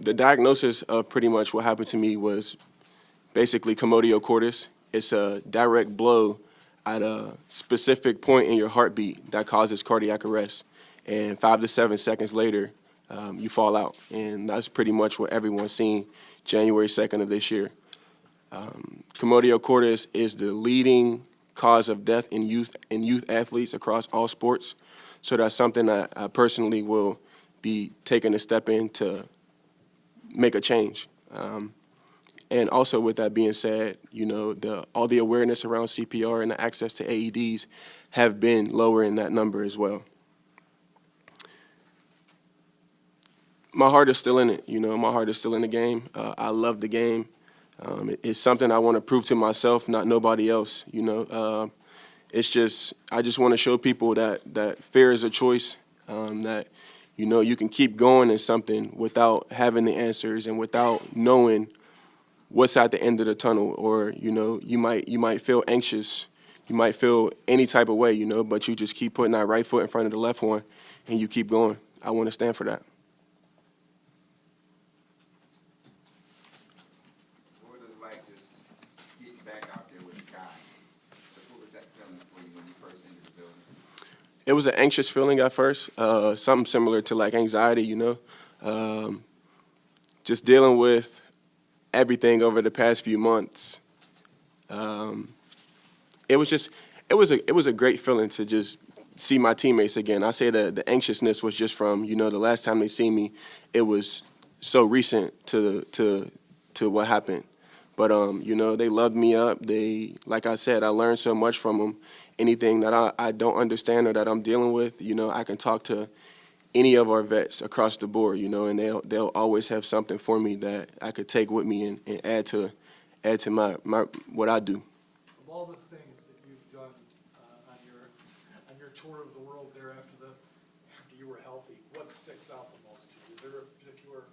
The diagnosis of pretty much what happened to me was basically commotio cordis. It's a direct blow at a specific point in your heartbeat that causes cardiac arrest. And 5 to 7 seconds later, you fall out. And that's pretty much what everyone's seen January 2nd of this year. Commotio cordis is the leading cause of death in youth athletes across all sports. So that's something that I personally will be taking a step in to make a change. And also, with that being said, all the awareness around CPR and the access to AEDs have been lowering that number as well. My heart is still in it. My heart is still in the game. I love the game. It's something I want to prove to myself, not nobody else. I just want to show people that fear is a choice. That you can keep going in something without having the answers and without knowing what's at the end of the tunnel. Or you might feel anxious, you might feel any type of way, but you just keep putting that right foot in front of the left one, and you keep going. I want to stand for that. What was it like just getting back out there with the guys? What was that feeling for you when you first entered the building? It was an anxious feeling at first, something similar to like anxiety, just dealing with everything over the past few months. It was just, it was a great feeling to just see my teammates again. I say that the anxiousness was just from, the last time they seen me, it was so recent to what happened. But they loved me up. Like I said, I learned so much from them. Anything that I don't understand or that I'm dealing with, I can talk to any of our vets across the board, and they'll always have something for me that I could take with me and add to my what I do. Of all the things that you've done on your tour of the world there after you were healthy, what sticks out the most to you? Is there a particular,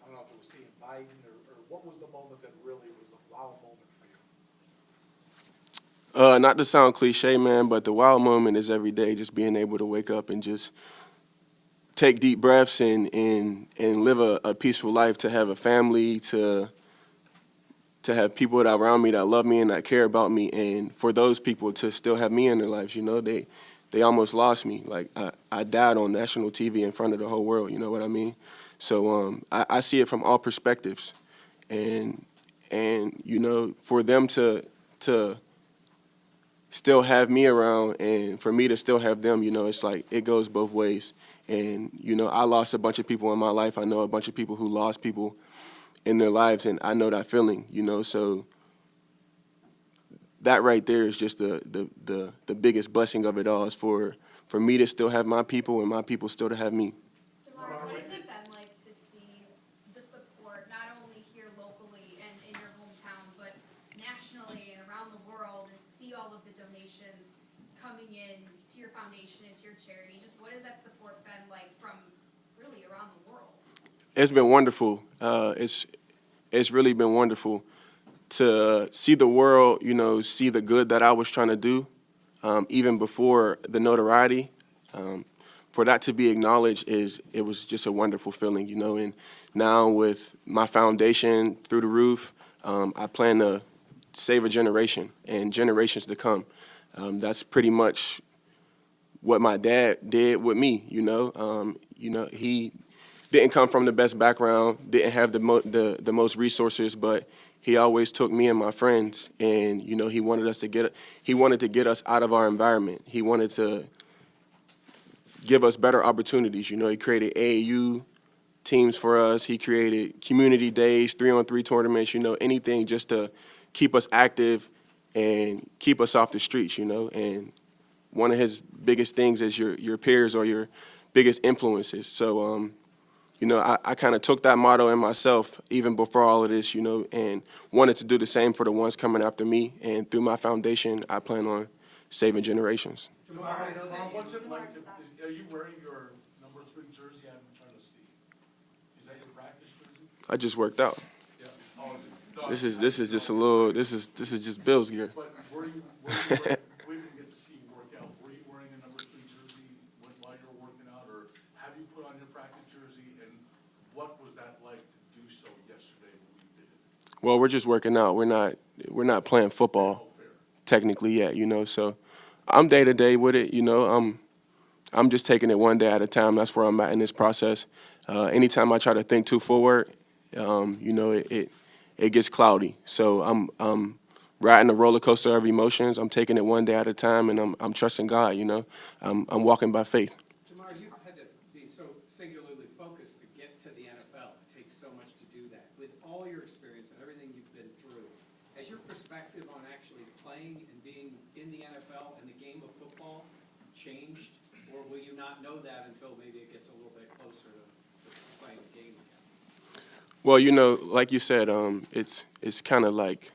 I don't know if it was seeing Biden or what was the moment that really was a wow moment for you? Not to sound cliche, man, but the wild moment is every day, just being able to wake up and just take deep breaths and live a peaceful life, to have a family, to have people that are around me that love me and that care about me, and for those people to still have me in their lives. They almost lost me. Like I died on national TV in front of the whole world. You know what I mean? So I see it from all perspectives, and for them to still have me around and for me to still have them, it's like it goes both ways. And, I lost a bunch of people in my life. I know a bunch of people who lost people in their lives, and I know that feeling, so that right there is just the biggest blessing of it all, is for me to still have my people and my people still to have me. Damar, what has it been like to see the support, not only here locally and in your hometown, but nationally and around the world, and see all of the donations coming in to your foundation and to your charity? Just what has that support been like from really around the world? It's been wonderful. It's really been wonderful to see the world, see the good that I was trying to do, even before the notoriety. For that to be acknowledged, it was just a wonderful feeling, And now with my foundation through the roof, I plan to save a generation and generations to come. That's pretty much what my dad did with me. He didn't come from the best background, didn't have the most resources, but he always took me and my friends, and he wanted to get us out of our environment. He wanted to give us better opportunities. He created AAU teams for us. He created community days, 3-on-3 tournaments. Anything just to keep us active and keep us off the streets. And one of his biggest things is your peers or your biggest influences. So I kind of took that motto in myself even before all of this, and wanted to do the same for the ones coming after me. And through my foundation, I plan on saving generations. Damar, what's it like are you wearing your number 3 jersey? I'm trying to see. Is that your practice jersey? I just worked out. Yeah. Oh, no, This is just a little. This is just Bill's gear. But were you wearing, we didn't get to see you work out. Were you wearing a number 3 jersey while you were working out, or have you put on your practice jersey, and what was that like to do Well, we're just working out. We're not playing football technically yet, So I'm day to day with it, I'm just taking it one day at a time. That's where I'm at in this process. Anytime I try to think too forward, it gets cloudy. So I'm riding the roller coaster of emotions. I'm taking it one day at a time, and I'm trusting God. I'm walking by faith. Damar, you've had to be so singularly focused to get to the NFL. It takes so much to do that. With all your experience and everything you've been through, has your perspective on actually playing and being in the NFL and the game of football changed? Or will you not know that until maybe it gets a little bit closer to playing the game again? Well, like you said, it's kind of like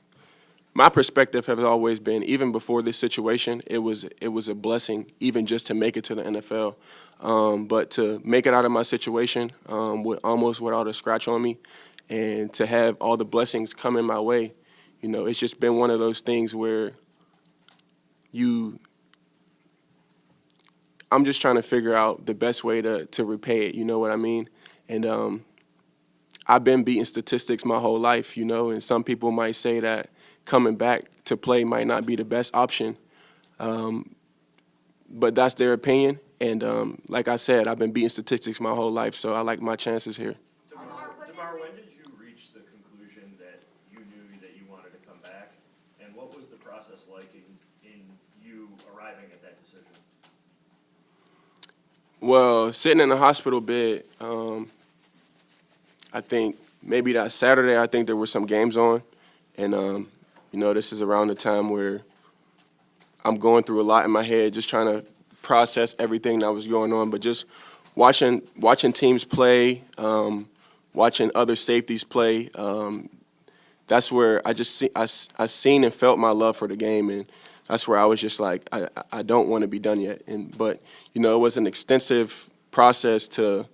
my perspective has always been, even before this situation, it was a blessing, even just to make it to the NFL. But to make it out of my situation almost without a scratch on me, and to have all the blessings coming my way, it's just been one of those things where I'm just trying to figure out the best way to repay it. You know what I mean? And I've been beating statistics my whole life, and some people might say that coming back to play might not be the best option, but that's their opinion. And like I said, I've been beating statistics my whole life, so I like my chances here. Damar, when did you reach the conclusion that you knew that you wanted to come back, and what was the process like in you arriving at that decision? Well, sitting in the hospital bed, I think maybe that Saturday, I think there were some games on, and this is around the time where I'm going through a lot in my head, just trying to process everything that was going on, but just watching teams play, watching other safeties play. That's where I seen and felt my love for the game, and that's where I was just like, I don't want to be done yet. But it was an extensive process to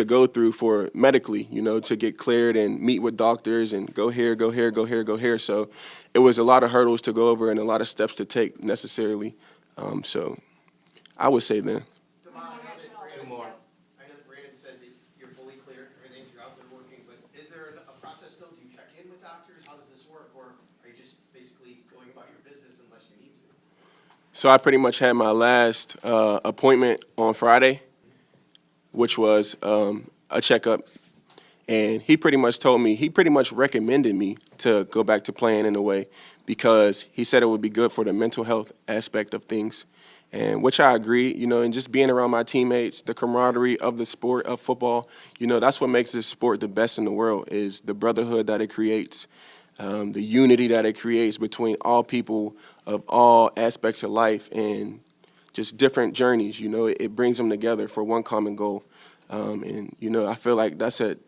go through for medically, to get cleared and meet with doctors and go here, go here, go here, go here. So it was a lot of hurdles to go over and a lot of steps to take necessarily. So I would say then. Damar, I know that Brandon said that you're fully clear, everything's, you're out there working, but is there a process still? Do you check in with doctors? How does this work? Or are you just basically going about your business unless you need to? So I pretty much had my last appointment on Friday, which was a checkup. And he pretty much recommended me to go back to playing in a way, because he said it would be good for the mental health aspect of things, and which I agree, and just being around my teammates, the camaraderie of the sport of football, that's what makes this sport the best in the world, is the brotherhood that it creates, the unity that it creates between all people of all aspects of life and just different journeys. It brings them together for one common goal. And I feel like that's a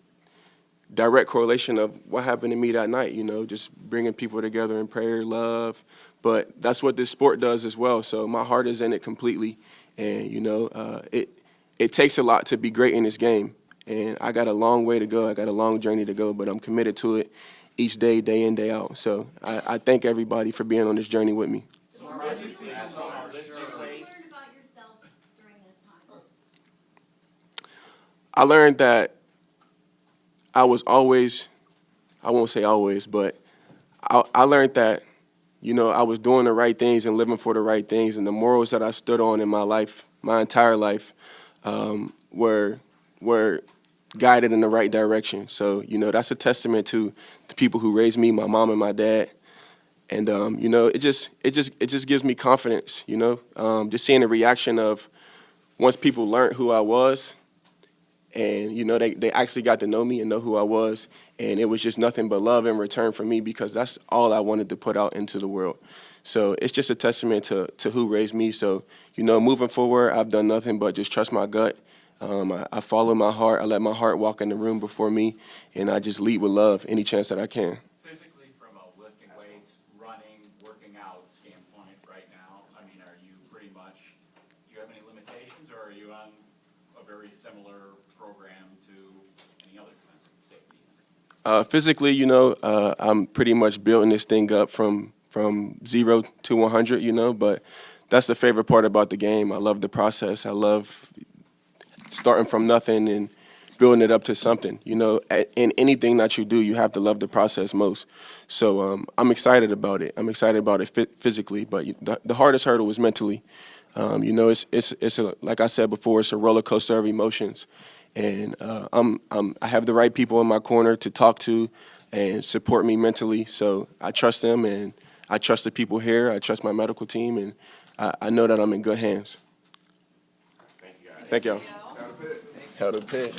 direct correlation of what happened to me that night, just bringing people together in prayer, love. But that's what this sport does as well. So my heart is in it completely. And, it takes a lot to be great in this game. And I got a long way to go. I got a long journey to go, but I'm committed to it each day, day in, day out. So I thank everybody for being on this journey with me. What did you learn about yourself during this time? I learned that I was always, I won't say always, but I learned that, I was doing the right things and living for the right things, and the morals that I stood on in my life, my entire life, were guided in the right direction. So, that's a testament to the people who raised me, my mom and my dad. And it just gives me confidence, just seeing the reaction of once people learned who I was. And, they actually got to know me and know who I was. And it was just nothing but love in return for me, because that's all I wanted to put out into the world. So it's just a testament to who raised me. So, moving forward, I've done nothing but just trust my gut. I follow my heart. I let my heart walk in the room before me. And I just lead with love any chance that I can. Physically, from a lifting weights, running, working out standpoint right now, I mean, are you pretty much, do you have any limitations, or are you on a very similar program to any other defensive safety? Physically, I'm pretty much building this thing up from 0 to 100, but that's the favorite part about the game. I love the process. I love starting from nothing and building it up to something. You know, in anything that you do, you have to love the process most. So I'm excited about it. I'm excited about it physically, but the hardest hurdle was mentally. You know, it's a, like I said before, it's a roller coaster of emotions, and I have the right people in my corner to talk to and support me mentally. So I trust them, and I trust the people here. I trust my medical team, and I know that I'm in good hands. Thank y'all. How to pit.